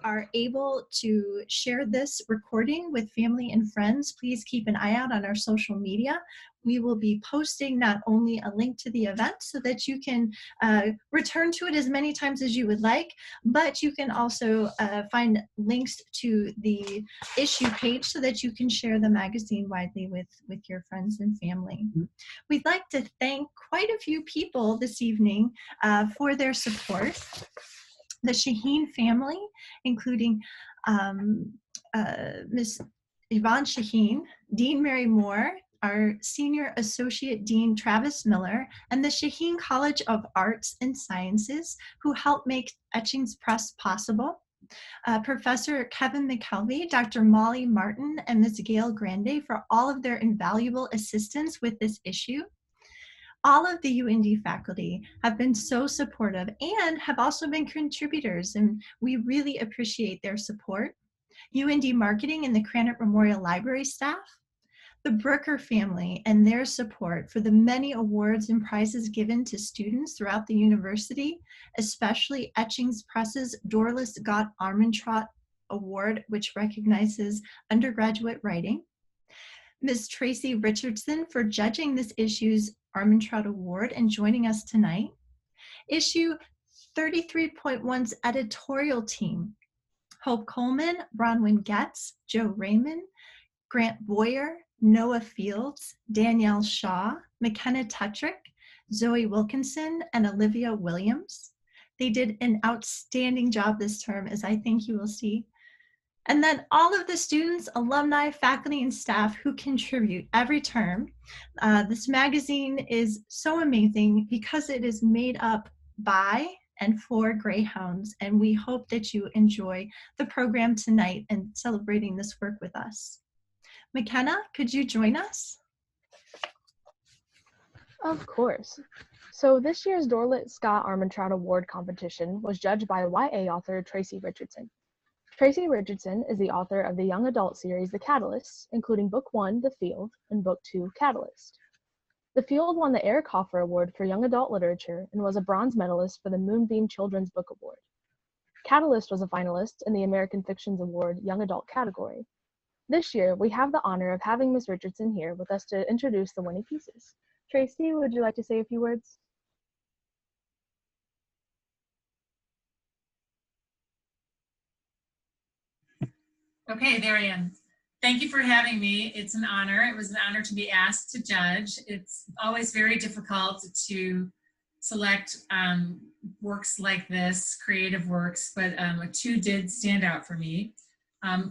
are able to share this recording with family and friends, please keep an eye out on our social media. We will be posting not only a link to the event so that you can return to it as many times as you would like, but you can also find links to the issue page so that you can share the magazine widely with your friends and family. We'd like to thank quite a few people this evening for their support. The Shaheen family, including Ms. Yvonne Shaheen, Dean Mary Moore, our Senior Associate Dean Travis Miller, and the Shaheen College of Arts and Sciences, who helped make Etchings Press possible. Professor Kevin McKelvey, Dr. Molly Martin, and Ms. Gail Grande for all of their invaluable assistance with this issue. All of the UIndy faculty have been so supportive and have also been contributors, and we really appreciate their support. UIndy Marketing and the Krannert Memorial Library staff, the Brooker family and their support for the many awards and prizes given to students throughout the university, especially Etchings Press's Dorlis Gott Armentrout Award, which recognizes undergraduate writing. Ms. Tracy Richardson for judging this issue's Armentrout Award and joining us tonight. Issue 33.1's editorial team, Hope Coleman, Bronwyn Getz, Joe Raymond, Grant Boyer, Noah Fields, Danielle Shaw, McKenna Tetrick, Zoe Wilkinson, and Olivia Williams. They did an outstanding job this term, as I think you will see. And then all of the students, alumni, faculty, and staff who contribute every term. This magazine is so amazing because it is made up by and for Greyhounds, and we hope that you enjoy the program tonight and celebrating this work with us. McKenna, could you join us? Of course. So this year's Dorlit Scott Armentrout Award competition was judged by YA author Tracy Richardson. Tracy Richardson is the author of the young adult series The Catalyst, including Book 1, The Field, and Book 2, Catalyst. The Field won the Eric Hoffer Award for Young Adult Literature and was a bronze medalist for the Moonbeam Children's Book Award. Catalyst was a finalist in the American Fictions Award Young Adult category. This year, we have the honor of having Ms. Richardson here with us to introduce the winning pieces. Tracy, would you like to say a few words? Okay, there I am. Thank you for having me. It's an honor. It was an honor to be asked to judge. It's always very difficult to select works like this, creative works, but two did stand out for me.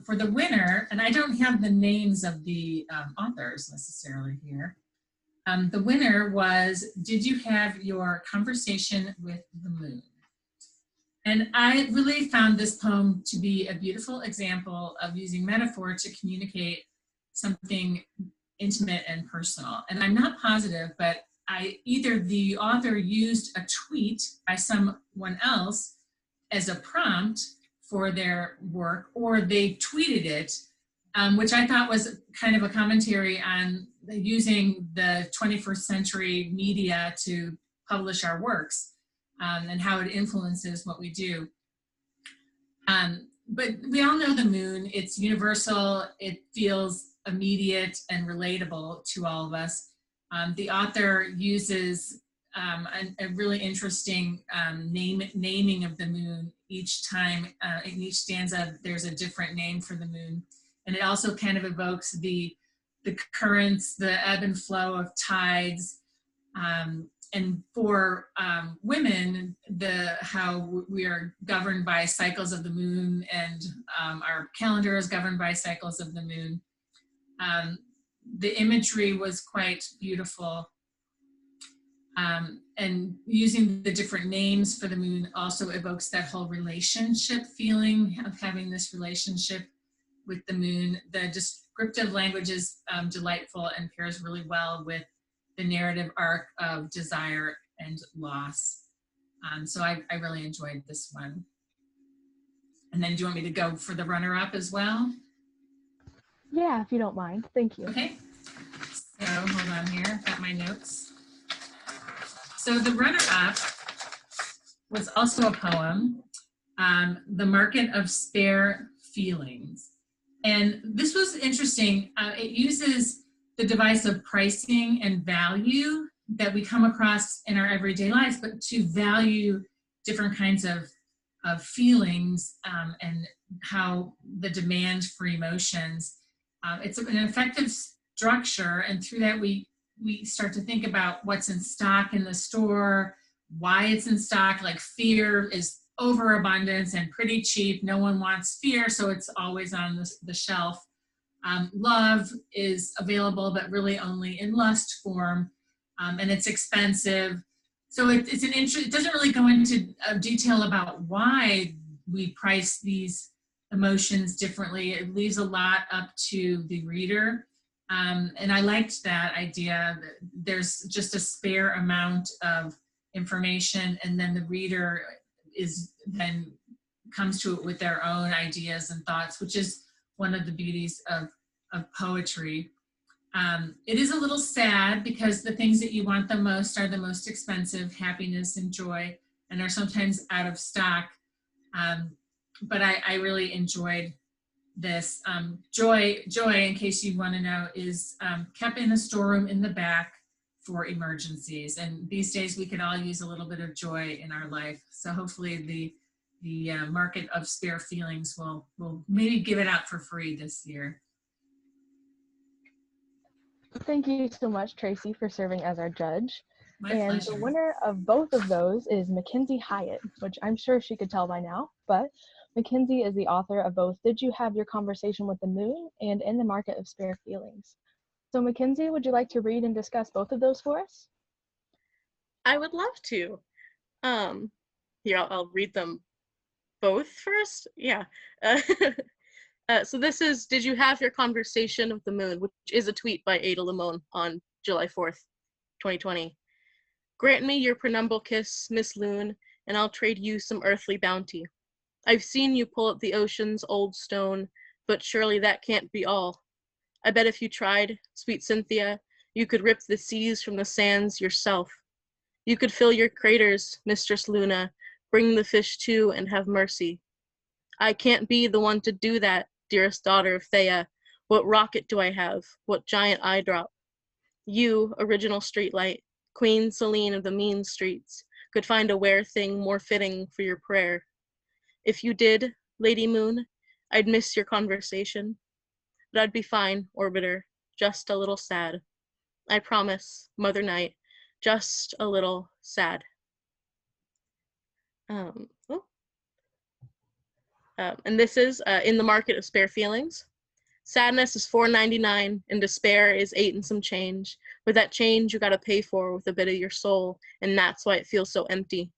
For the winner, and I don't have the names of the authors necessarily here. The winner was, Did You Have Your Conversation with the Moon? And I really found this poem to be a beautiful example of using metaphor to communicate something intimate and personal. And I'm not positive, but either the author used a tweet by someone else as a prompt for their work, or they tweeted it, which I thought was kind of a commentary on using the 21st century media to publish our works. And how it influences what we do. But we all know the moon, it's universal, it feels immediate and relatable to all of us. The author uses a really interesting naming of the moon each time. In each stanza, there's a different name for the moon. And it also kind of evokes the currents, the ebb and flow of tides, and for women, how we are governed by cycles of the moon, and our calendar is governed by cycles of the moon. The imagery was quite beautiful. And using the different names for the moon also evokes that whole relationship feeling of having this relationship with the moon. The descriptive language is delightful and pairs really well with the narrative arc of desire and loss. So I really enjoyed this one. And then do you want me to go for the runner-up as well? Yeah, if you don't mind. Thank you. Okay. So hold on here, I've got my notes. So the runner-up was also a poem. The Market of Spare Feelings. And this was interesting. It uses the device of pricing and value that we come across in our everyday lives, but to value different kinds of feelings and how the demand for emotions. It's an effective structure, and through that we start to think about what's in stock in the store, why it's in stock. Like fear is overabundance and pretty cheap. No one wants fear, so it's always on the shelf. Love is available, but really only in lust form, and it's expensive. So it doesn't really go into detail about why we price these emotions differently. It leaves a lot up to the reader. And I liked that idea. There's just a spare amount of information, and then the reader then comes to it with their own ideas and thoughts, which is one of the beauties of poetry. It is a little sad because the things that you want the most are the most expensive, happiness and joy, and are sometimes out of stock. But I really enjoyed this. Joy, in case you want to know, is kept in a storeroom in the back for emergencies. And these days we could all use a little bit of joy in our life. So hopefully the Market of Spare Feelings will maybe give it out for free this year. Thank you so much, Tracy, for serving as our judge. My and pleasure. The winner of both of those is Mackenzie Hyatt, which I'm sure she could tell by now, but Mackenzie is the author of both Did You Have Your Conversation with the Moon and In the Market of Spare Feelings. So Mackenzie, would you like to read and discuss both of those for us? I would love to. Here, I'll read them both first. Yeah. So this is Did You Have Your Conversation with the Moon, which is a tweet by Ada Limon on July 4th, 2020. Grant me your prenuptial kiss, Miss Loon, and I'll trade you some earthly bounty. I've seen you pull up the ocean's old stone, but surely that can't be all. I bet if you tried, sweet Cynthia, you could rip the seas from the sands yourself. You could fill your craters, Mistress Luna, bring the fish too, and have mercy. I can't be the one to do that, dearest daughter of Thea. What rocket do I have? What giant eye drop? You, original streetlight, Queen Celine of the mean streets, could find a wear thing more fitting for your prayer. If you did, Lady Moon, I'd miss your conversation. But I'd be fine, Orbiter, just a little sad. I promise, Mother Night, just a little sad. And this is In the Market of Spare Feelings. Sadness is $4.99 and despair is 8 and some change. With that change, you gotta pay for with a bit of your soul, and that's why it feels so empty.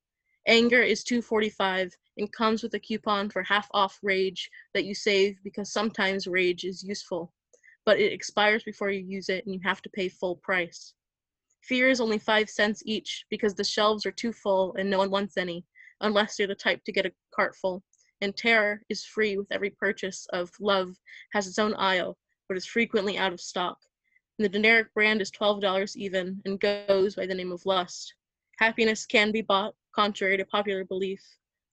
Anger is $2.45 and comes with a coupon for half off rage that you save because sometimes rage is useful, but it expires before you use it and you have to pay full price. Fear is only 5 cents each because the shelves are too full and no one wants any, unless you're the type to get a cart full. And terror is free with every purchase of love has its own aisle, but is frequently out of stock. And the generic brand is $12 even and goes by the name of lust. Happiness can be bought, contrary to popular belief,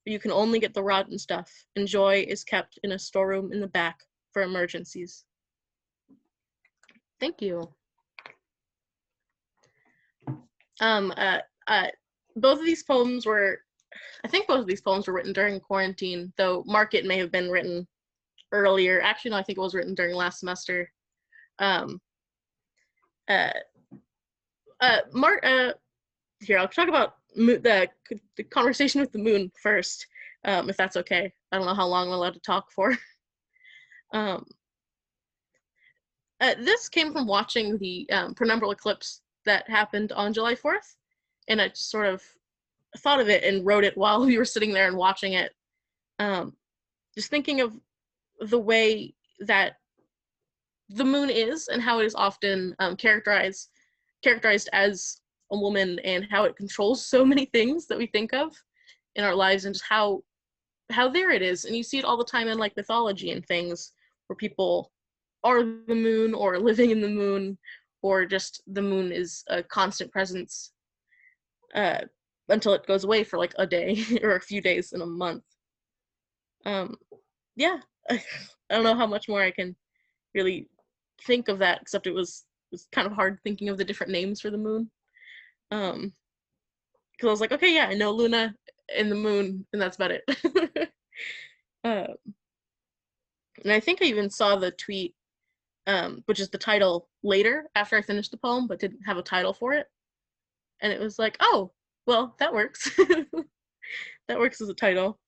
but you can only get the rotten stuff, and joy is kept in a storeroom in the back for emergencies. Thank you. Both of these poems were, I think both of these poems were written during quarantine, though Market may have been written earlier. Actually, no, I think it was written during last semester. Here, I'll talk about the conversation with the moon first, if that's okay. I don't know how long I'm allowed to talk for. This came from watching the penumbral eclipse that happened on July 4th, and I just sort of thought of it and wrote it while we were sitting there and watching it. Just thinking of the way that the moon is and how it is often characterized as a woman, and how it controls so many things that we think of in our lives, and just how there it is. And you see it all the time in like mythology and things where people are the moon or living in the moon, or just the moon is a constant presence until it goes away for like a day or a few days in a month. Yeah, I don't know how much more I can really think of that, except it was kind of hard thinking of the different names for the moon. Because I was like, okay, yeah, I know Luna and the moon, and that's about it. uh, and I think I even saw the tweet, which is the title later after I finished the poem, but didn't have a title for it. And it was like, oh, well, that works. That works as a title.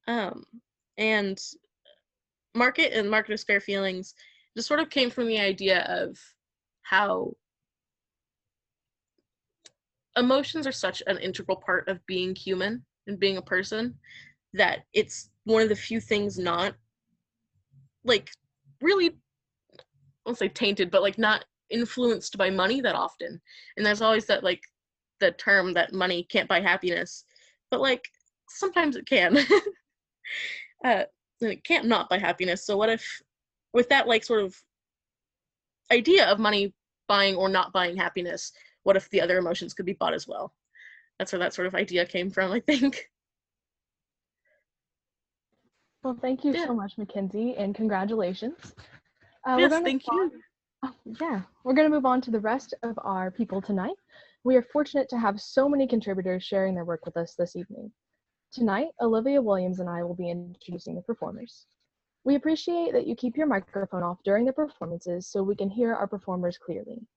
And Market and Marketers' Fair Feelings just sort of came from the idea of how emotions are such an integral part of being human and being a person that it's one of the few things not, like, really, I won't say tainted, but like not influenced by money that often. And there's always that, like, the term that money can't buy happiness, but like sometimes it can. And it can't not buy happiness. So what if, with that, like, sort of idea of money buying or not buying happiness, what if the other emotions could be bought as well? That's where that sort of idea came from, I think. Well, thank you Yeah. so much, Mackenzie, and congratulations. Yes, thank you. Yeah, we're going to move on to the rest of our people tonight. We are fortunate to have so many contributors sharing their work with us this evening. Tonight, Olivia Williams and I will be introducing the performers. We appreciate that you keep your microphone off during the performances so we can hear our performers clearly.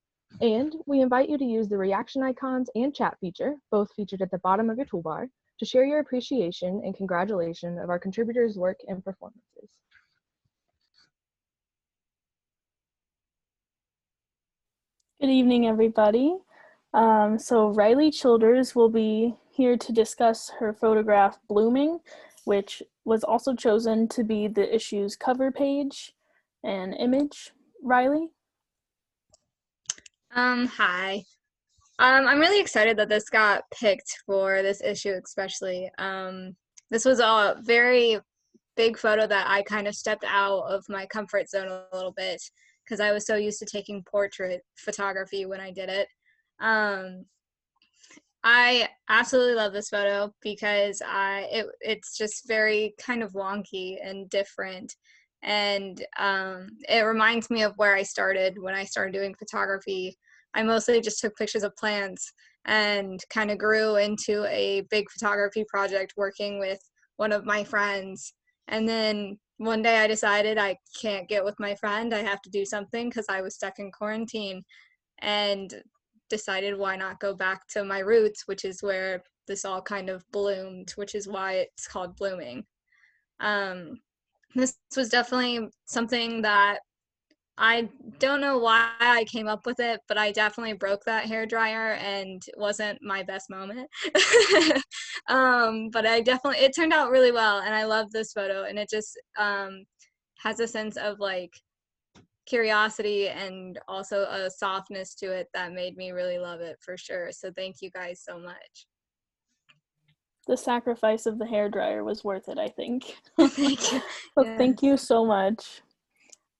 And we invite you to use the reaction icons and chat feature, both featured at the bottom of your toolbar, to share your appreciation and congratulation of our contributors' work and performances. Good evening, everybody. So Riley Childers will be here to discuss her photograph, Blooming, which was also chosen to be the issue's cover page and image. Riley? Hi. I'm really excited that this got picked for this issue, especially. This was a very big photo that I kind of stepped out of my comfort zone a little bit because I was so used to taking portrait photography when I did it. I absolutely love this photo because it's just very kind of wonky and different. And it reminds me of where I started when I started doing photography. I mostly just took pictures of plants and kind of grew into a big photography project working with one of my friends. And then one day I decided I can't get with my friend. I have to do something because I was stuck in quarantine, and decided why not go back to my roots, which is where this all kind of bloomed, which is why it's called Blooming. This was definitely something that I don't know why I came up with it, but I definitely broke that hairdryer and it wasn't my best moment. But it turned out really well, and I love this photo, and it just has a sense of like curiosity and also a softness to it that made me really love it for sure. So thank you guys so much. The sacrifice of the hairdryer was worth it, I think. Thank you. Well, Yeah. Thank you so much.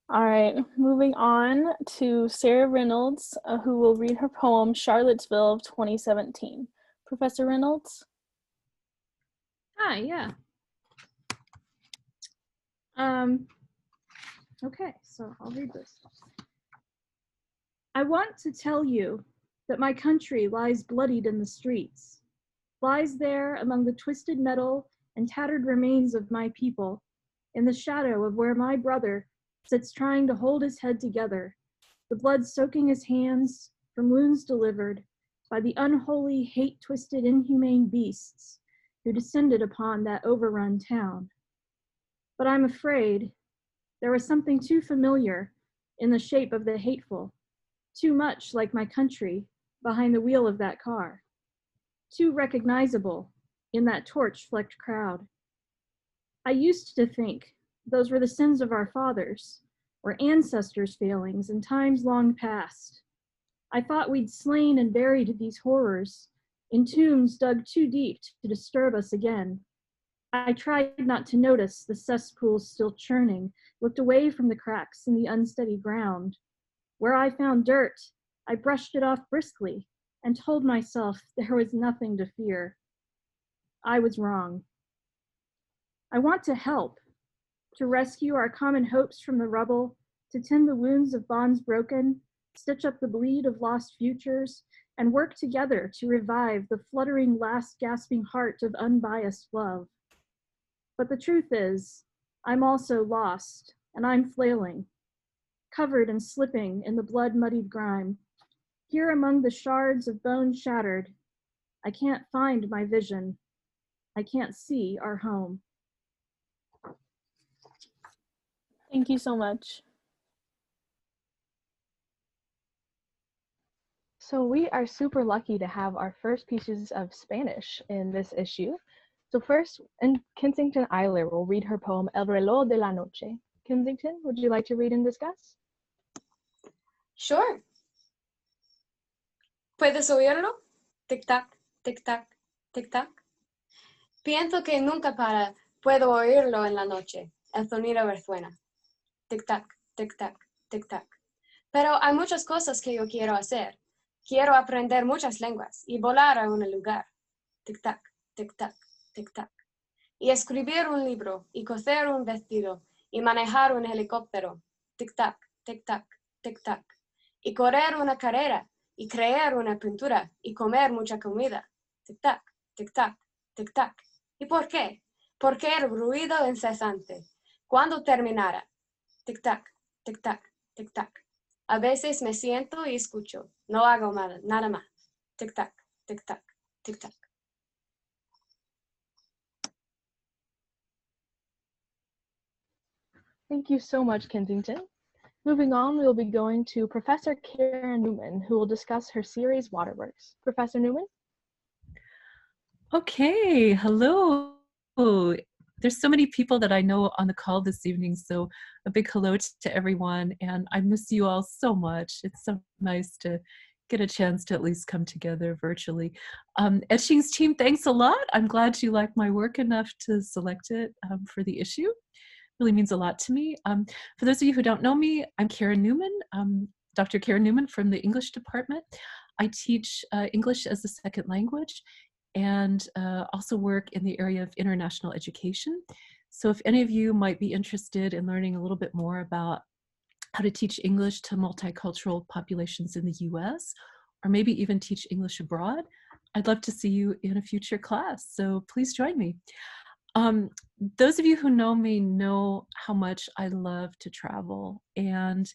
All right, moving on to Sarah Reynolds, who will read her poem, Charlottesville of 2017. Professor Reynolds? Hi, yeah. Okay, so I'll read this. I want to tell you that my country lies bloodied in the streets, lies there among the twisted metal and tattered remains of my people, in the shadow of where my brother sits trying to hold his head together, the blood soaking his hands from wounds delivered by the unholy, hate-twisted, inhumane beasts who descended upon that overrun town. But I'm afraid there was something too familiar in the shape of the hateful, too much like my country behind the wheel of that car, too recognizable in that torch-flecked crowd. I used to think those were the sins of our fathers, or ancestors' failings in times long past. I thought we'd slain and buried these horrors in tombs dug too deep to disturb us again. I tried not to notice the cesspools still churning, looked away from the cracks in the unsteady ground. Where I found dirt, I brushed it off briskly and told myself there was nothing to fear. I was wrong. I want to help, to rescue our common hopes from the rubble, to tend the wounds of bonds broken, stitch up the bleed of lost futures, and work together to revive the fluttering last gasping heart of unbiased love. But the truth is, I'm also lost, and I'm flailing, covered and slipping in the blood-muddied grime. Here among the shards of bone shattered, I can't find my vision. I can't see our home. Thank you so much. So we are super lucky to have our first pieces of Spanish in this issue. So first, and Kensington Eiler will read her poem El reloj de la noche. Kensington, would you like to read and discuss? Sure. ¿Puedes oírlo? Tic-tac, tic-tac, tic-tac. Pienso que nunca para. Puedo oírlo en la noche. El sonido resuena. Tic-tac, tic-tac, tic-tac. Pero hay muchas cosas que yo quiero hacer. Quiero aprender muchas lenguas y volar a un lugar. Tic-tac, tic-tac, tic-tac. Y escribir un libro y coser un vestido y manejar un helicóptero. Tic-tac, tic-tac, tic-tac. Y correr una carrera y crear una pintura y comer mucha comida. Tic-tac, tic-tac, tic-tac. ¿Y por qué? Porque el ruido incesante. ¿Cuándo terminará? Tic-tac, tic-tac, tic-tac. A veces me siento y escucho. No hago nada más. Tic-tac, tic-tac, tic-tac. Thank you so much, Kensington. Moving on, we'll be going to Professor Karen Newman, who will discuss her series Waterworks. Professor Newman? Okay, hello. There's so many people that I know on the call this evening, so a big hello to everyone, and I miss you all so much. It's so nice to get a chance to at least come together virtually. Etchings team, thanks a lot. I'm glad you liked my work enough to select it for the issue. Really means a lot to me. For those of you who don't know me, I'm Karen Newman, Dr. Karen Newman from the English department. I teach English as a second language and also work in the area of international education. So if any of you might be interested in learning a little bit more about how to teach English to multicultural populations in the US, or maybe even teach English abroad, I'd love to see you in a future class. So please join me. Those of you who know me know how much I love to travel, and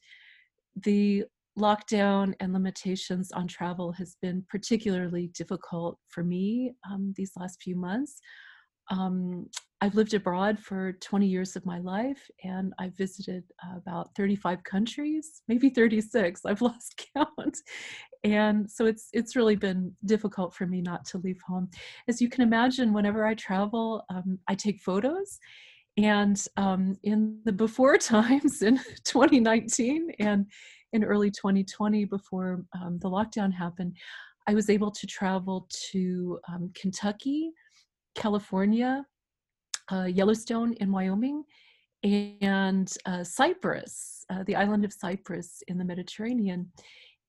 the lockdown and limitations on travel has been particularly difficult for me these last few months. I've lived abroad for 20 years of my life, and I've visited about 35 countries, maybe 36, I've lost count. And so it's really been difficult for me not to leave home. As you can imagine, whenever I travel, I take photos. And in the before times in 2019 and in early 2020, before the lockdown happened, I was able to travel to Kentucky, California, Yellowstone in Wyoming, and Cyprus, the island of Cyprus in the Mediterranean.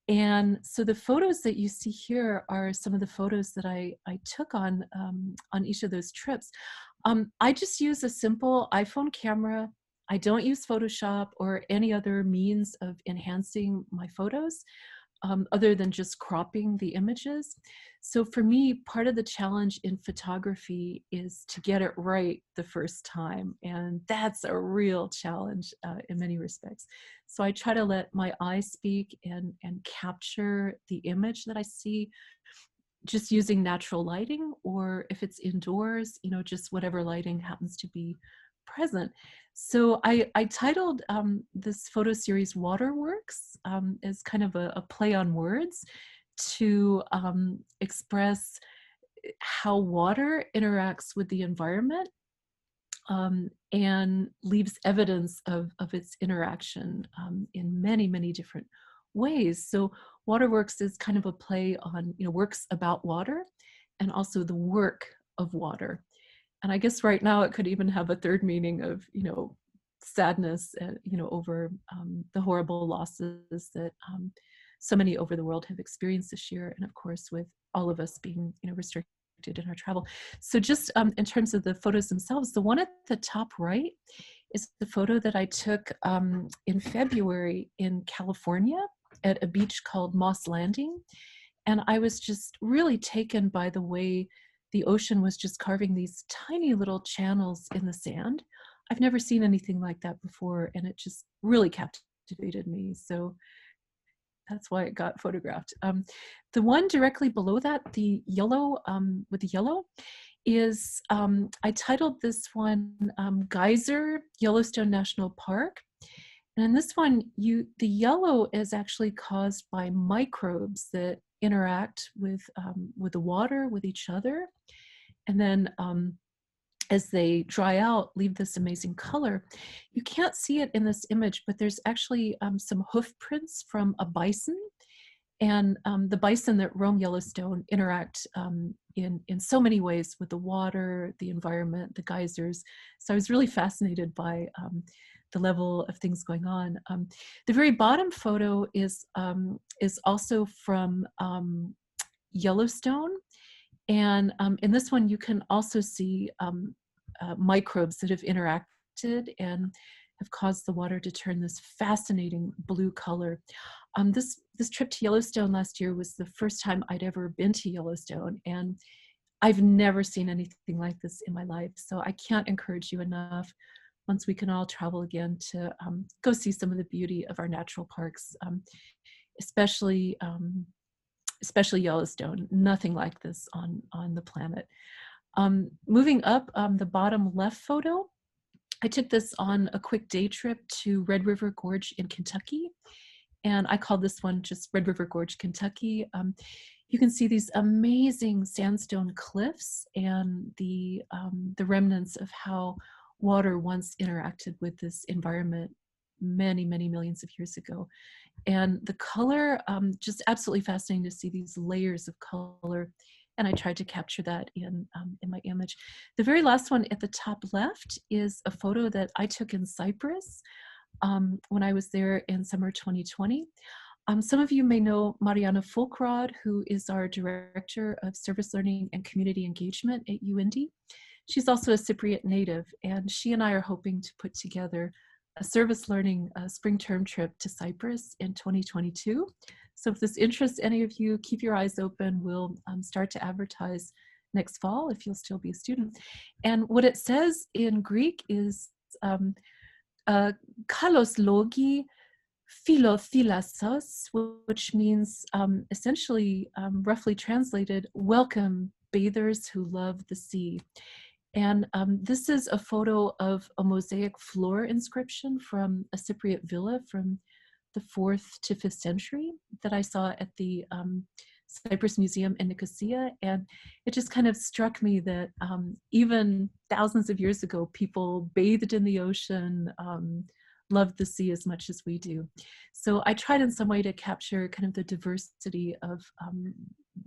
And so the photos that you see here are some of the photos that I took on each of those trips. I just use a simple iPhone camera. I don't use Photoshop or any other means of enhancing my photos other than just cropping the images. So for me, part of the challenge in photography is to get it right the first time. And that's a real challenge in many respects. So I try to let my eye speak and capture the image that I see just using natural lighting, or if it's indoors, you know, just whatever lighting happens to be present. So I titled this photo series Waterworks as kind of a play on words to express how water interacts with the environment and leaves evidence of its interaction in many, many different ways. So Waterworks is kind of a play on, you know, works about water and also the work of water. And I guess right now it could even have a third meaning of, you know, sadness, you know, over the horrible losses that so many over the world have experienced this year. And of course, with all of us being, you know, restricted in our travel. So just in terms of the photos themselves, the one at the top right is the photo that I took in February in California at a beach called Moss Landing. And I was just really taken by the way the ocean was just carving these tiny little channels in the sand. I've never seen anything like that before, and it just really captivated me. So that's why it got photographed. The one directly below that, the yellow, with the yellow, is, I titled this one Geyser, Yellowstone National Park. And in this one, the yellow is actually caused by microbes that interact with the water, with each other. And then as they dry out, leave this amazing color. You can't see it in this image, but there's actually some hoof prints from a bison. And the bison that roam Yellowstone interact in so many ways with the water, the environment, the geysers. So I was really fascinated by the level of things going on. The very bottom photo is also from Yellowstone. And in this one, you can also see microbes that have interacted and have caused the water to turn this fascinating blue color. This trip to Yellowstone last year was the first time I'd ever been to Yellowstone, and I've never seen anything like this in my life. So I can't encourage you enough, once we can all travel again, to go see some of the beauty of our natural parks, especially Yellowstone. Nothing like this on the planet. Moving up, the bottom left photo, I took this on a quick day trip to Red River Gorge in Kentucky, and I called this one just Red River Gorge, Kentucky. You can see these amazing sandstone cliffs and the remnants of how water once interacted with this environment many, many millions of years ago. And the color, just absolutely fascinating to see these layers of color. And I tried to capture that in my image. The very last one at the top left is a photo that I took in Cyprus when I was there in summer 2020. Some of you may know Mariana Fulkrod, who is our Director of Service Learning and Community Engagement at UIndy. She's also a Cypriot native, and she and I are hoping to put together a service learning spring term trip to Cyprus in 2022. So if this interests any of you, keep your eyes open. We'll start to advertise next fall if you'll still be a student. And what it says in Greek is kalos logi philothilasos, which means essentially, roughly translated, welcome bathers who love the sea. And this is a photo of a mosaic floor inscription from a Cypriot villa from the 4th to 5th century that I saw at the Cyprus Museum in Nicosia. And it just kind of struck me that even thousands of years ago, people bathed in the ocean, loved the sea as much as we do. So I tried in some way to capture kind of the diversity of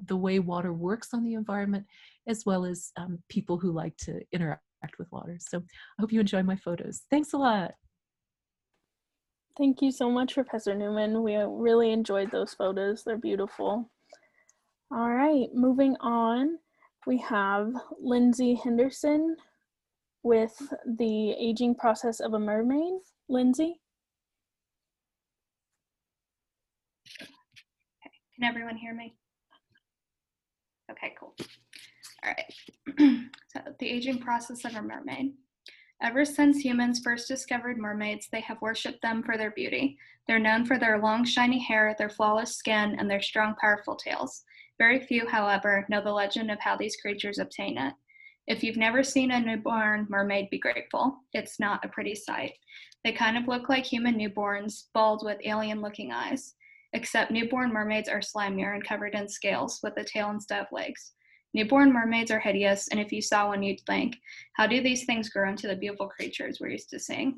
the way water works on the environment, as well as people who like to interact with water. So I hope you enjoy my photos. Thanks a lot. Thank you so much, Professor Newman. We really enjoyed those photos. They're beautiful. All right, moving on, we have Lindsay Henderson with the aging process of a mermaid. Lindsay? Okay. Can everyone hear me? Okay, cool. All right. So the aging process of a mermaid. Ever since humans first discovered mermaids, they have worshipped them for their beauty. They're known for their long, shiny hair, their flawless skin, and their strong, powerful tails. Very few, however, know the legend of how these creatures obtain it. If you've never seen a newborn mermaid, be grateful. It's not a pretty sight. They kind of look like human newborns, bald with alien-looking eyes. Except newborn mermaids are slimier and covered in scales with a tail instead of legs. Newborn mermaids are hideous, and if you saw one, you'd think, how do these things grow into the beautiful creatures we're used to seeing?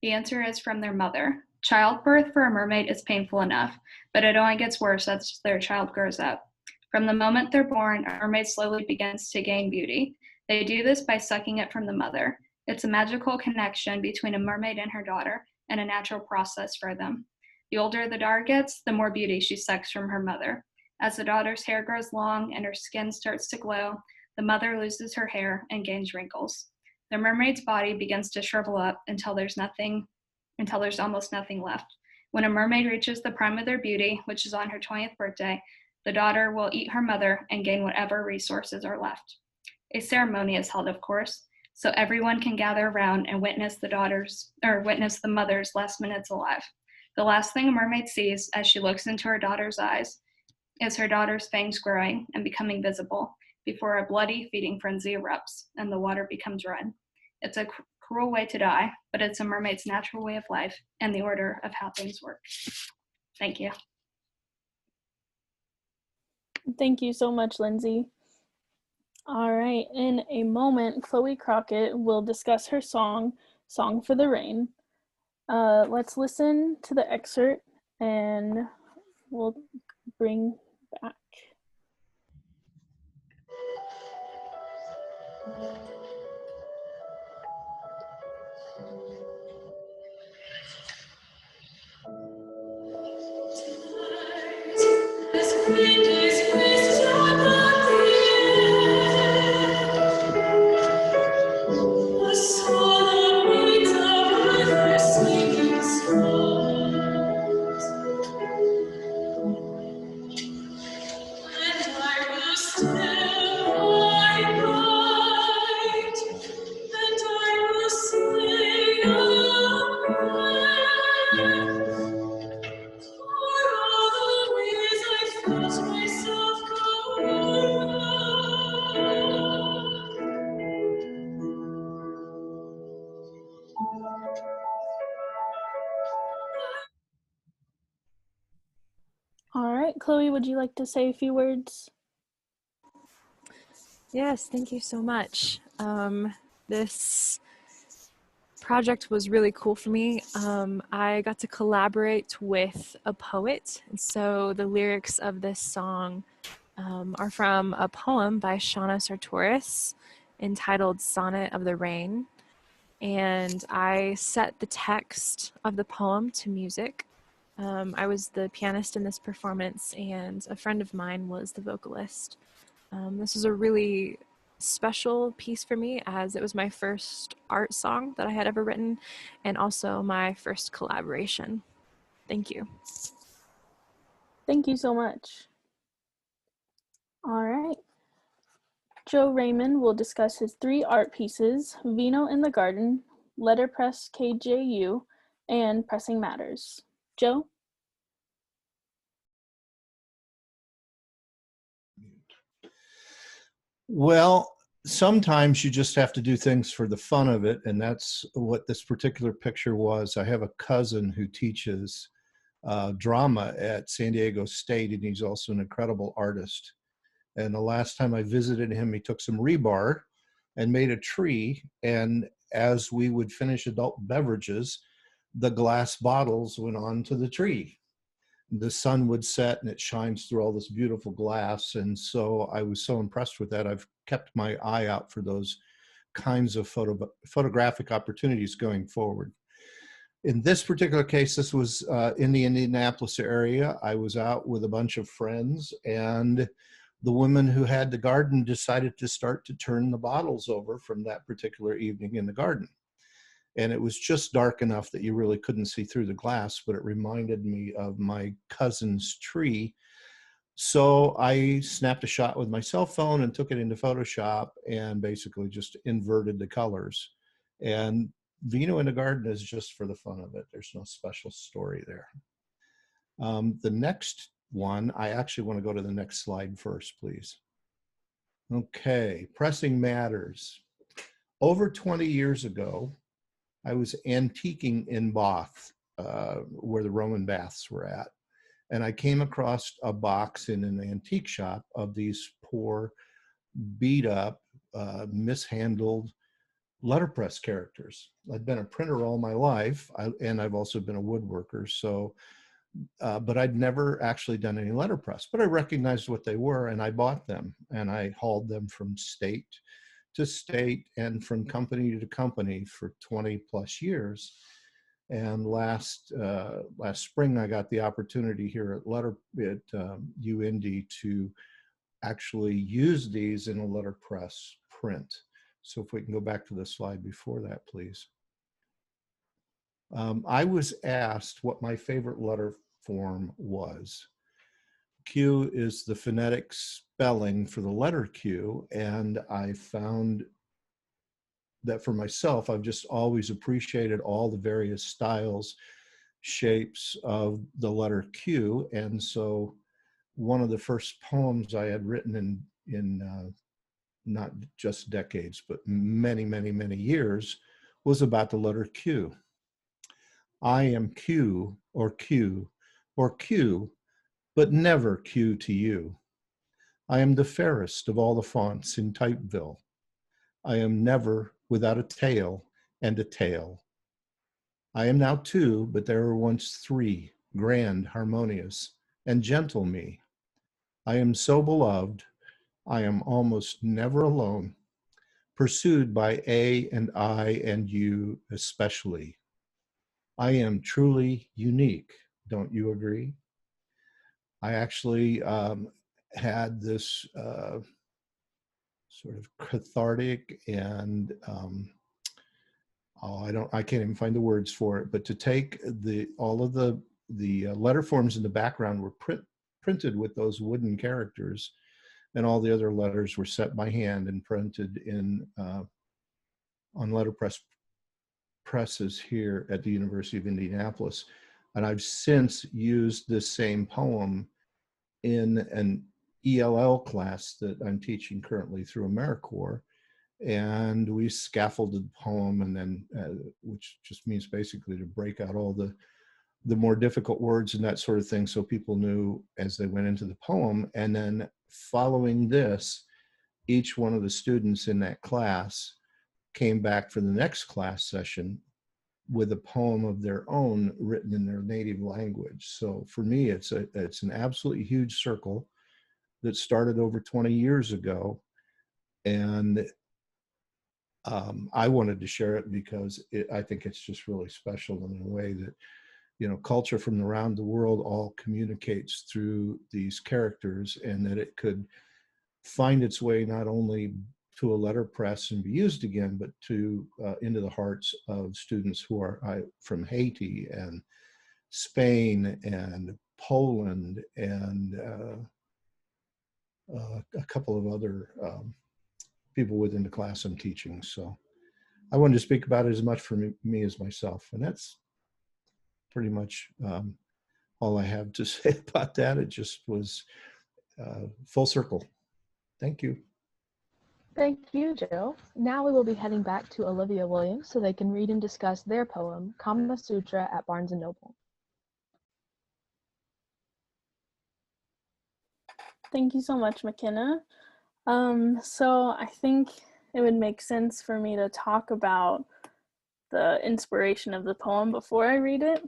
The answer is from their mother. Childbirth for a mermaid is painful enough, but it only gets worse as their child grows up. From the moment they're born, a mermaid slowly begins to gain beauty. They do this by sucking it from the mother. It's a magical connection between a mermaid and her daughter, and a natural process for them. The older the daughter gets, the more beauty she sucks from her mother. As the daughter's hair grows long and her skin starts to glow, The mother loses her hair and gains wrinkles. The mermaid's body begins to shrivel up until there's almost nothing left. When a mermaid reaches the prime of their beauty, which is on her 20th birthday, the daughter will eat her mother and gain whatever resources are left. A ceremony is held, of course, so everyone can gather around and witness the mother's last minutes alive. The last thing a mermaid sees as she looks into her daughter's eyes is her daughter's fangs growing and becoming visible before a bloody feeding frenzy erupts and the water becomes red. It's a cruel way to die, but it's a mermaid's natural way of life and the order of how things work. Thank you. Thank you so much, Lindsay. All right, in a moment, Chole Crockett will discuss her song, Song for the Rain. Let's listen to the excerpt and we'll bring back. All right, Chloe, would you like to say a few words? Yes, thank you so much. This project was really cool for me. I got to collaborate with a poet, and so the lyrics of this song are from a poem by Shauna Sartoris entitled Sonnet of the Rain, and I set the text of the poem to music. I was the pianist in this performance, and a friend of mine was the vocalist. This is a really special piece for me, as it was my first art song that I had ever written, and also my first collaboration. Thank you. Thank you so much. All right. Joe Raymond will discuss his 3 art pieces, Vino in the Garden, Letterpress KJU, and Pressing Matters. Joe? Well, sometimes you just have to do things for the fun of it, and that's what this particular picture was. I have a cousin who teaches drama at San Diego State, and he's also an incredible artist. And the last time I visited him, he took some rebar and made a tree, and as we would finish adult beverages, the glass bottles went onto the tree. The sun would set and it shines through all this beautiful glass. And so I was so impressed with that. I've kept my eye out for those kinds of photographic opportunities going forward. In this particular case, this was in the Indianapolis area. I was out with a bunch of friends, and the woman who had the garden decided to start to turn the bottles over from that particular evening in the garden. And it was just dark enough that you really couldn't see through the glass, but it reminded me of my cousin's tree. So I snapped a shot with my cell phone and took it into Photoshop and basically just inverted the colors. And Vino in the Garden is just for the fun of it. There's no special story there. The next one, I actually want to go to the next slide first, please. Okay, Pressing Matters. Over 20 years ago, I was antiquing in Bath, where the Roman baths were at. And I came across a box in an antique shop of these poor, beat up, mishandled letterpress characters. I'd been a printer all my life, and I've also been a woodworker. So, but I'd never actually done any letterpress, but I recognized what they were, and I bought them, and I hauled them from state to state and from company to company for 20 plus years. And last spring, I got the opportunity here at UIndy to actually use these in a letterpress print. So if we can go back to the slide before that, please. I was asked what my favorite letter form was. Q is the phonetic spelling for the letter Q, and I found that for myself, I've just always appreciated all the various styles, shapes of the letter Q. And so one of the first poems I had written in not just decades, but many, many, many years was about the letter Q. I am Q, but never Q to you. I am the fairest of all the fonts in Typeville. I am never without a tail and a tail. I am now two, but there were once three, grand, harmonious, and gentle me. I am so beloved, I am almost never alone, pursued by A and I and you especially. I am truly unique, don't you agree? I actually had this sort of cathartic and I can't even find the words for it, but to take all of the letter forms in the background were printed with those wooden characters, and all the other letters were set by hand and printed in on letterpress presses here at the University of Indianapolis. And I've since used this same poem in an ELL class that I'm teaching currently through AmeriCorps. And we scaffolded the poem, and then, which just means basically to break out all the more difficult words and that sort of thing, so people knew as they went into the poem. And then following this, each one of the students in that class came back for the next class session with a poem of their own written in their native language. So for me, it's an absolutely huge circle that started over 20 years ago. And I wanted to share it because I think it's just really special in a way that, you know, culture from around the world all communicates through these characters, and that it could find its way not only to a letterpress and be used again, but to into the hearts of students who are from Haiti and Spain and Poland and a couple of other people within the class I'm teaching. So I wanted to speak about it as much for me as myself, and that's pretty much all I have to say about that. It just was full circle. Thank you. Thank you, Joe. Now we will be heading back to Olivia Williams so they can read and discuss their poem, Kama Sutra at Barnes & Noble. Thank you so much, McKenna. So I think it would make sense for me to talk about the inspiration of the poem before I read it.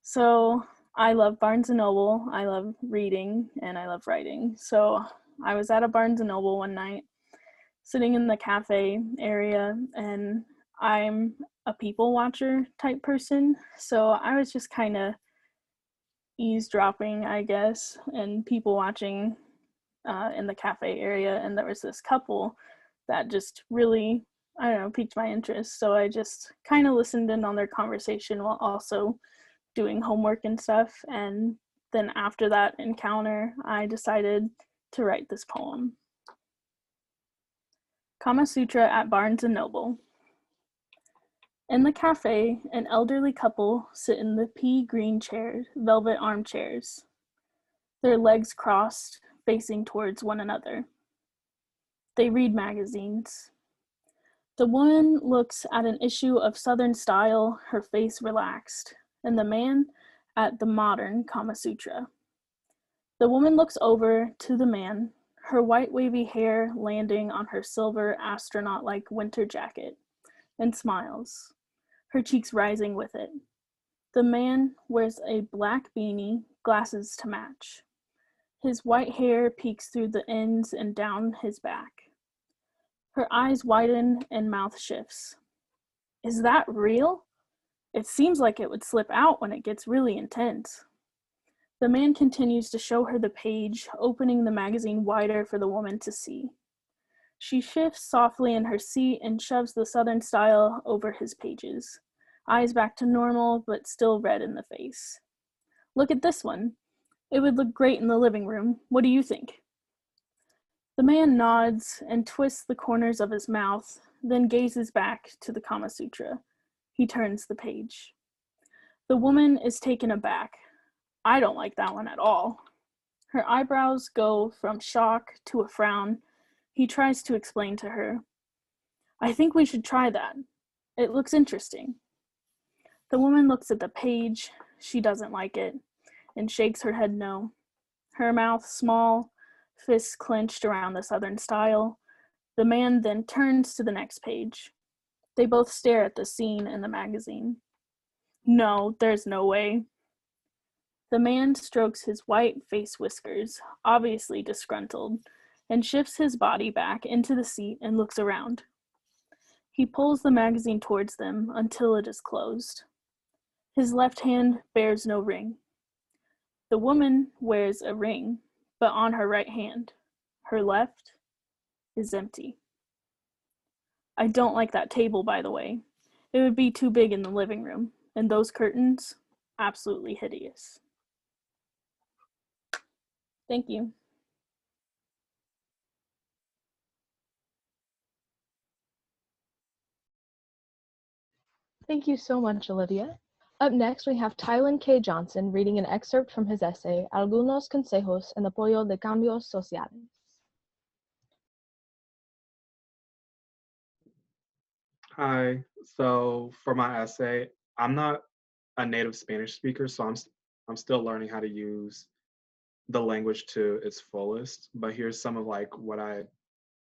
So I love Barnes & Noble, I love reading, and I love writing. So I was at a Barnes & Noble one night, sitting in the cafe area, and I'm a people watcher type person. So I was just kind of eavesdropping, I guess, and people watching in the cafe area. And there was this couple that just really, I don't know, piqued my interest. So I just kind of listened in on their conversation while also doing homework and stuff. And then after that encounter, I decided to write this poem. Kama Sutra at Barnes & Noble. In the cafe, an elderly couple sit in the pea green chairs, velvet armchairs, their legs crossed, facing towards one another. They read magazines. The woman looks at an issue of Southern Style, her face relaxed, and the man at the modern Kama Sutra. The woman looks over to the man, her white wavy hair landing on her silver astronaut-like winter jacket, and smiles, her cheeks rising with it. The man wears a black beanie, glasses to match. His white hair peeks through the ends and down his back. Her eyes widen and mouth shifts. Is that real? It seems like it would slip out when it gets really intense. The man continues to show her the page, opening the magazine wider for the woman to see. She shifts softly in her seat and shoves the Southern style over his pages. Eyes back to normal, but still red in the face. Look at this one. It would look great in the living room. What do you think? The man nods and twists the corners of his mouth, then gazes back to the Kama Sutra. He turns the page. The woman is taken aback. I don't like that one at all. Her eyebrows go from shock to a frown. He tries to explain to her. I think we should try that. It looks interesting. The woman looks at the page. She doesn't like it and shakes her head no. Her mouth small, fists clenched around the Southern style. The man then turns to the next page. They both stare at the scene in the magazine. No, there's no way. The man strokes his white face whiskers, obviously disgruntled, and shifts his body back into the seat and looks around. He pulls the magazine towards them until it is closed. His left hand bears no ring. The woman wears a ring, but on her right hand. Her left is empty. I don't like that table, by the way. It would be too big in the living room, and those curtains, absolutely hideous. Thank you. Thank you so much, Olivia. Up next, we have Tylyn K. Johnson reading an excerpt from his essay, Algunos consejos en apoyo de cambios sociales. Hi, so for my essay, I'm not a native Spanish speaker, so I'm still learning how to use the language to its fullest, but here's some of like what I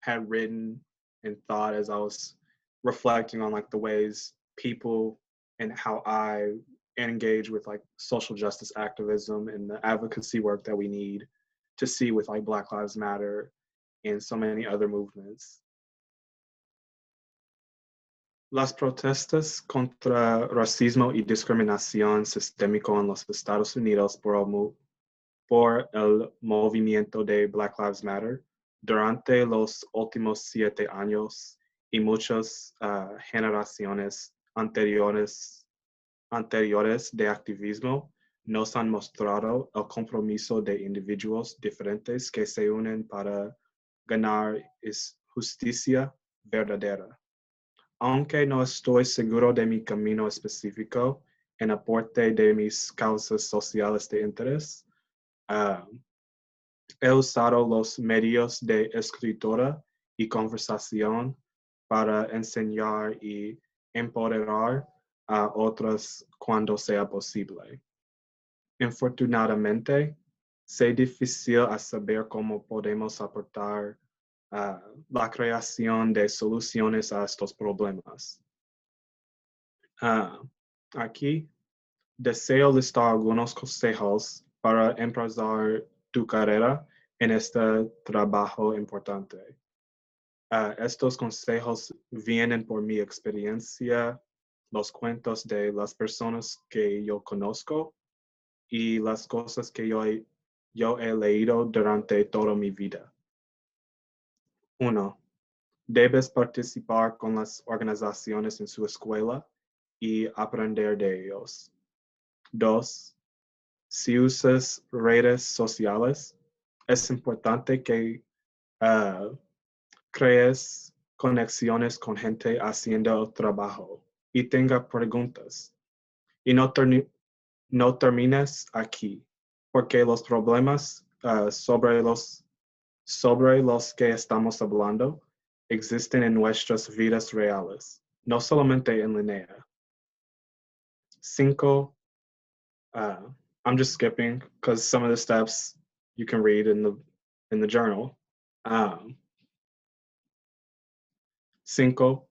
had written and thought as I was reflecting on like the ways people and how I engage with like social justice activism and the advocacy work that we need to see with like Black Lives Matter and so many other movements. Las protestas contra racismo y discriminación sistémico en los Estados Unidos por el movimiento de Black Lives Matter durante los últimos 7 años y muchas generaciones anteriores de activismo nos han mostrado el compromiso de individuos diferentes que se unen para ganar justicia verdadera. Aunque no estoy seguro de mi camino específico en aporte de mis causas sociales de interés, he usado los medios de escritura y conversación para enseñar y empoderar a otros cuando sea posible. Infortunadamente, es difícil saber cómo podemos aportar la creación de soluciones a estos problemas. Aquí deseo listar algunos consejos para empezar tu carrera en este trabajo importante. Estos consejos vienen por mi experiencia, los cuentos de las personas que yo conozco y las cosas que yo he leído durante toda mi vida. 1. Debes participar con las organizaciones en su escuela y aprender de ellos. 2. Si usas redes sociales, es importante que crees conexiones con gente haciendo el trabajo y tenga preguntas. Y no termines aquí, porque los problemas sobre los que estamos hablando existen en nuestras vidas reales, no solamente en línea. 5. I'm just skipping because some of the steps you can read in the journal. 5.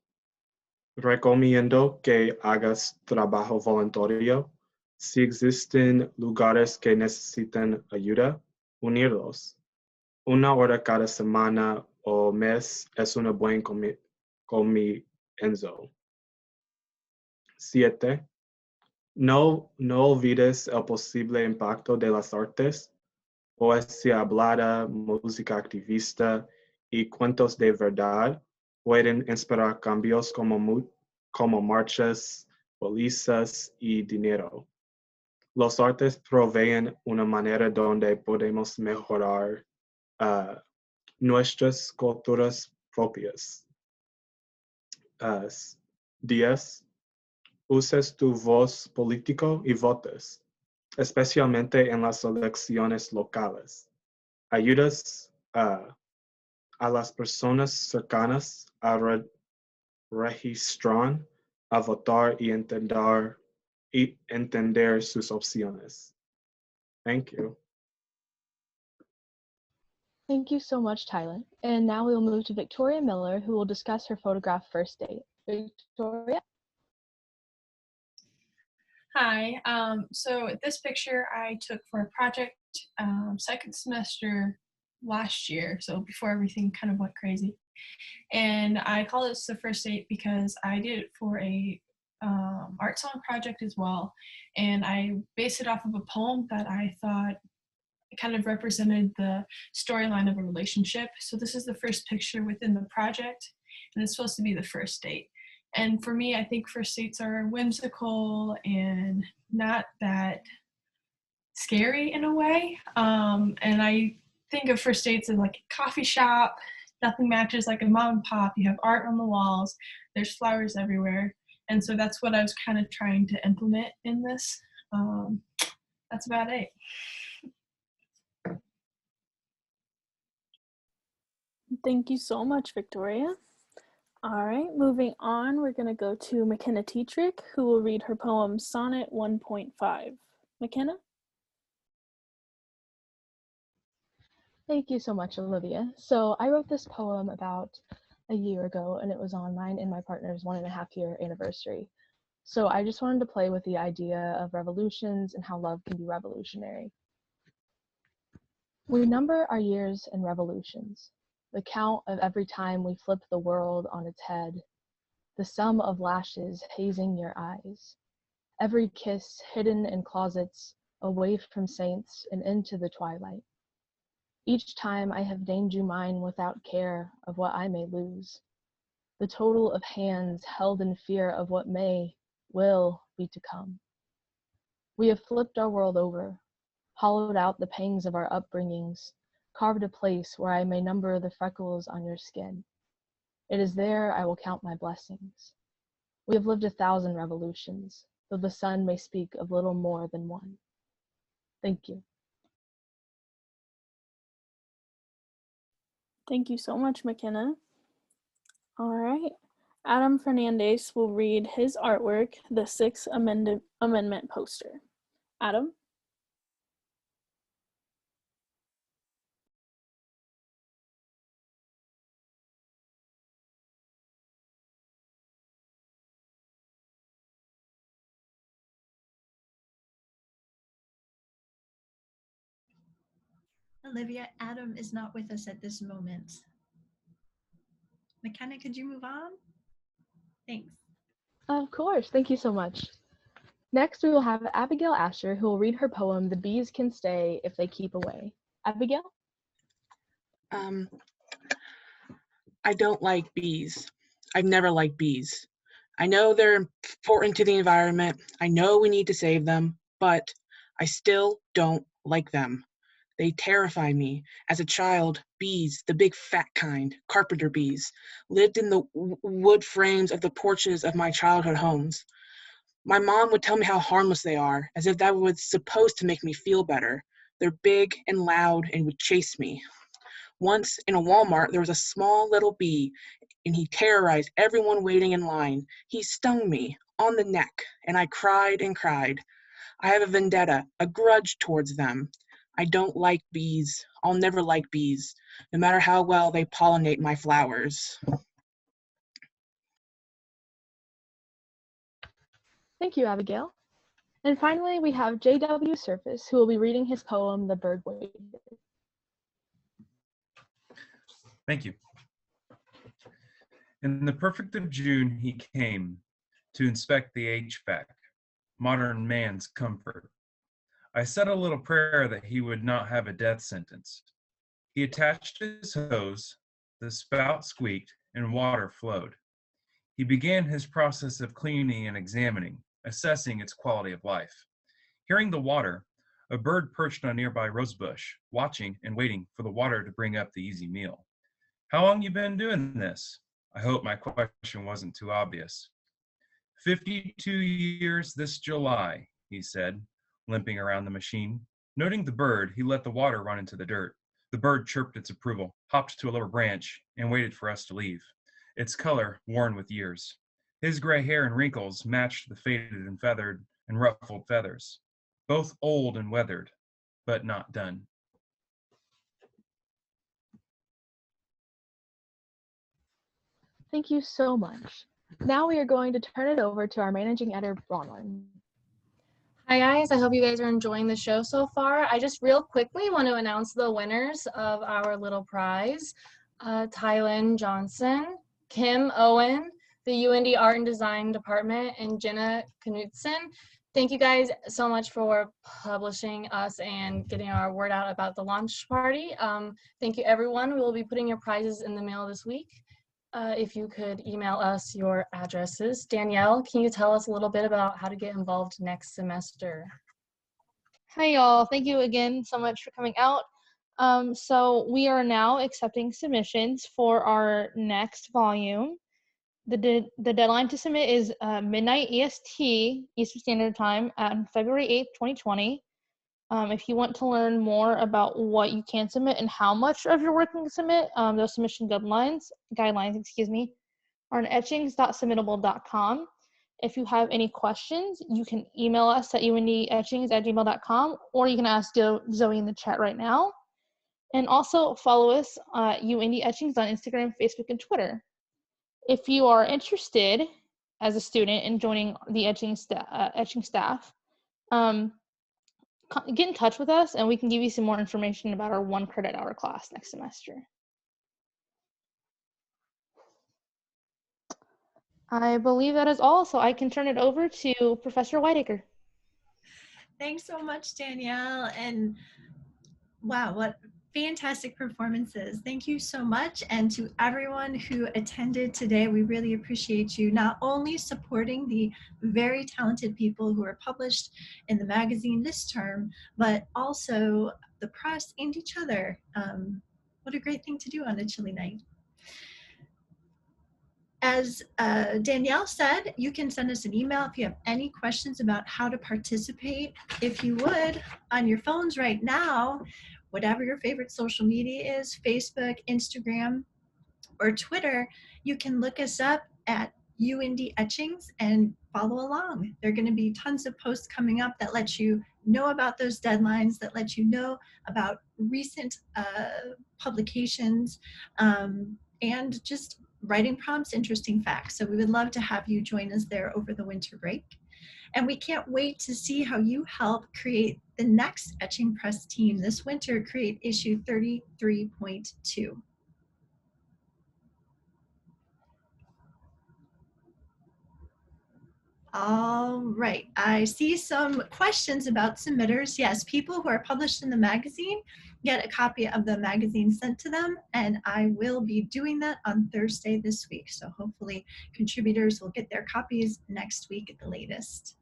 Recomiendo que hagas trabajo voluntario. Si existen lugares que necesitan ayuda, unirlos. 1 hora cada semana o mes es un buen comienzo. 7. No olvides el posible impacto de las artes, poesía hablada, música activista y cuentos de verdad pueden inspirar cambios como marchas, polizas y dinero. Los artes proveen una manera donde podemos mejorar nuestras culturas propias. 10. Uses tu voz político y votes, especialmente en las elecciones locales. Ayudas a las personas cercanas a registrar, a votar y entender sus opciones. Thank you. Thank you so much, Tylyn. And now we will move to Victoria Miller, who will discuss her photograph first date. Victoria? Hi, so this picture I took for a project second semester last year, so before everything kind of went crazy. And I call this the first date because I did it for a art song project as well. And I based it off of a poem that I thought kind of represented the storyline of a relationship. So this is the first picture within the project, and it's supposed to be the first date. And for me, I think first dates are whimsical and not that scary in a way. And I think of first dates as like a coffee shop. Nothing matches like a mom and pop. You have art on the walls. There's flowers everywhere. And so that's what I was kind of trying to implement in this. That's about it. Thank you so much, Victoria. All right, moving on, we're going to go to McKenna Tetrick, who will read her poem Sonnet 1.5. McKenna? Thank you so much, Olivia. So I wrote this poem about a year ago, and it was on mine and my partner's 1.5-year anniversary. So I just wanted to play with the idea of revolutions and how love can be revolutionary. We number our years in revolutions, the count of every time we flip the world on its head, the sum of lashes hazing your eyes, every kiss hidden in closets, away from saints and into the twilight. Each time I have named you mine without care of what I may lose, the total of hands held in fear of what will be to come. We have flipped our world over, hollowed out the pangs of our upbringings, carved a place where I may number the freckles on your skin. It is there I will count my blessings. We have lived 1,000 revolutions, though the sun may speak of little more than one. Thank you. Thank you so much, McKenna. All right, Adam Fernandes will read his artwork, the Sixth Amendment poster. Adam? Olivia, Adam is not with us at this moment. McKenna, could you move on? Thanks. Of course, thank you so much. Next, we will have Abigail Asher, who will read her poem, The Bees Can Stay If They Keep Away. Abigail? I don't like bees. I've never liked bees. I know they're important to the environment. I know we need to save them, but I still don't like them. They terrify me. As a child, bees, the big fat kind, carpenter bees, lived in the wood frames of the porches of my childhood homes. My mom would tell me how harmless they are, as if that was supposed to make me feel better. They're big and loud and would chase me. Once in a Walmart, there was a small little bee, and he terrorized everyone waiting in line. He stung me on the neck, and I cried and cried. I have a vendetta, a grudge towards them. I don't like bees. I'll never like bees, no matter how well they pollinate my flowers. Thank you, Abigail. And finally, we have J.W. Surface, who will be reading his poem, The Bird Waited. Thank you. In the perfect of June, he came to inspect the HVAC. modern man's comfort. I said a little prayer that he would not have a death sentence. He attached his hose, the spout squeaked, and water flowed. He began his process of cleaning and examining, assessing its quality of life. Hearing the water, a bird perched on a nearby rosebush, watching and waiting for the water to bring up the easy meal. How long you been doing this? I hope my question wasn't too obvious. 52 years this July, he said, limping around the machine. Noting the bird, he let the water run into the dirt. The bird chirped its approval, hopped to a lower branch, and waited for us to leave, its color worn with years. His gray hair and wrinkles matched the faded and feathered and ruffled feathers, both old and weathered, but not done. Thank you so much. Now we are going to turn it over to our managing editor, Bronwyn. Hi guys, I hope you guys are enjoying the show so far. I just real quickly want to announce the winners of our little prize. Tylyn Johnson, Kim Owen, the UND Art and Design Department, and Jenna Knudsen. Thank you guys so much for publishing us and getting our word out about the launch party. Thank you everyone. We will be putting your prizes in the mail this week. If you could email us your addresses. Danielle, can you tell us a little bit about how to get involved next semester? Hi y'all, thank you again so much for coming out. So we are now accepting submissions for our next volume. The deadline to submit is midnight EST, Eastern Standard Time, on February 8th, 2020. If you want to learn more about what you can submit and how much of your work you can submit, those submission guidelines, are on etchings.submittable.com. If you have any questions, you can email us at undetchings@gmail.com, or you can ask Zoe in the chat right now. And also follow us UND Etchings on Instagram, Facebook, and Twitter. If you are interested as a student in joining the etching staff, get in touch with us and we can give you some more information about our 1 credit hour class next semester. I believe that is all, so I can turn it over to Professor Whitaker. Thanks so much, Danielle. And wow, what fantastic performances. Thank you so much. And to everyone who attended today, we really appreciate you not only supporting the very talented people who are published in the magazine this term, but also the press and each other. What a great thing to do on a chilly night. As Danielle said, you can send us an email if you have any questions about how to participate. If you would, on your phones right now, whatever your favorite social media is, Facebook, Instagram, or Twitter, you can look us up at UND Etchings and follow along. There are going to be tons of posts coming up that let you know about those deadlines, that let you know about recent publications, and just writing prompts, interesting facts. So we would love to have you join us there over the winter break. And we can't wait to see how you help create the next Etching Press team this winter, create issue 33.2. All right, I see some questions about submitters. Yes, people who are published in the magazine get a copy of the magazine sent to them, and I will be doing that on Thursday this week. So hopefully contributors will get their copies next week at the latest.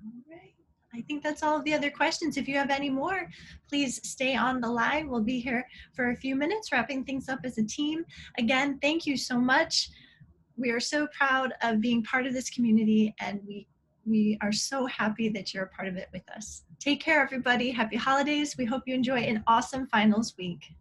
All right, I think that's all of the other questions. If you have any more, please stay on the line. We'll be here for a few minutes, wrapping things up as a team. Again, thank you so much. We are so proud of being part of this community, and we are so happy that you're a part of it with us. Take care, everybody. Happy holidays. We hope you enjoy an awesome finals week.